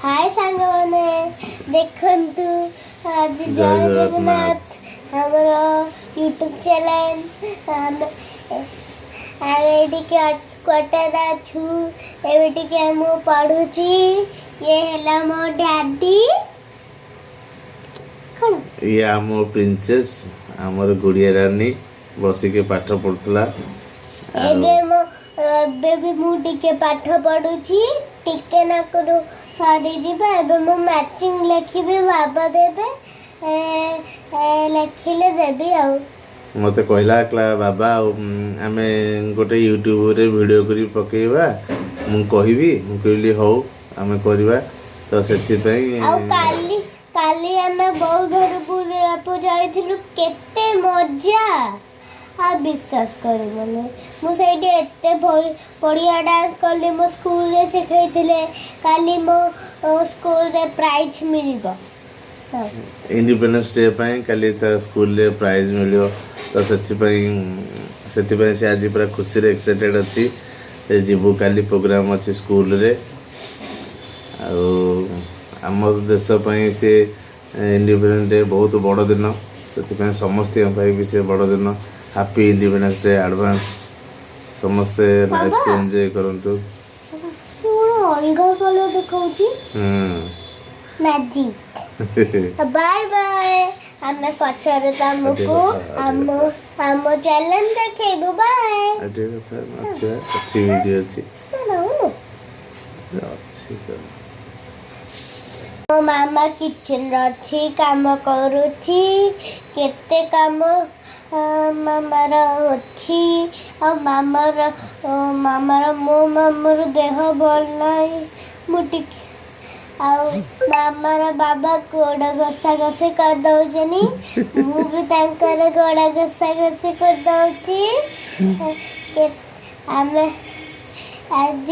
हाय सांग मैंने देखंतु आज जय जगन्नाथ हमरो यूट्यूब चैनल एवेटी के क्वार्टर छु एवेटी के हम पढुची ये हला मो डैडी कोन ये आमो प्रिंसेस हमर गुड़िया रानी बसी के पाठ पढुतला ଏବେ ବି ମୁଁ ଟିକେ ପାଠ ପଢୁଛି ଟିକେ ନା କରୁ ସରିଯିବ ଏବେ ମୁଁ ମ୍ୟାଚିଂ ଲେଖିବି ବାବା ଦେବେ ଲେଖିଲେ ଦେବି ଆଉ मते कहला बाबा आमे गोटे यूट्यूब रे वीडियो करी पकेइबा मु कहबी मु कहली हो आमे करबा तो सेति पई आ काली आमे बहुत घर बुलिया जाइथिलु केते मजा आ विश्वास कर मने मु सेठी एते बढ़िया डांस करली मो स्कूल रे सिखाइथिले काली मो स्कूल रे प्राइज मिलिबो इंडिपेंडेंस डे पई काली त स्कूल रे प्राइज मिलियो तो सेति पई से आज पूरा खुशी रे एक्साइटेड अछि ए जीवु काली प्रोग्राम अछि स्कूल रे आ हमर देश पई से इंडिपेंडेंस डे बहुत बड़ दिन सेति पई समस्त पई भी से बड़ दिन हैप्पी इंडिपेंडेंस डे एडवांस समस्त लाइफ को एंजॉय करंतु अलगा कलर दिखाउची मैजिक बाय बाय हमें पछरे तमको हम चैलेंज देखेबो बाय अच्छी वीडियो अच्छी मो मामा किचन रछि काम करूची केते काम मामार अच्छी आ मामार मो मामार देह भल नहीं मुटी आ मामार बाबा गोड़ घसा घसी कर दउछनी मु भी तांकर गोड़ घसा घसी कर दउची के आमे आज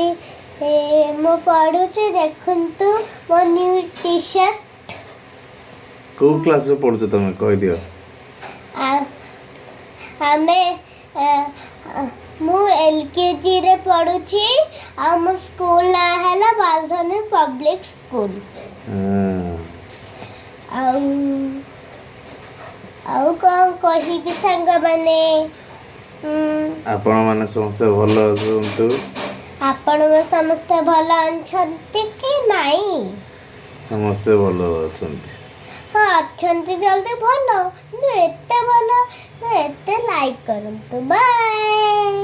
मो पढुचे देखंतु मो न्यू टी शर्ट को क्लास रे पढुछ तमे कहि दियो हमें मु एलकेजी रे पढुची आ मो स्कूल ना हैला बालसनी पब्लिक स्कूल आउ कौन कही कि संग माने आपण माने समस्त भलो अछंतु आपण में समस्त भलो अछंती कि नाही समस्त भलो अछंती हाँ अच्छी जल्दी भलो एते भलो एते लाइक करंतु बाय।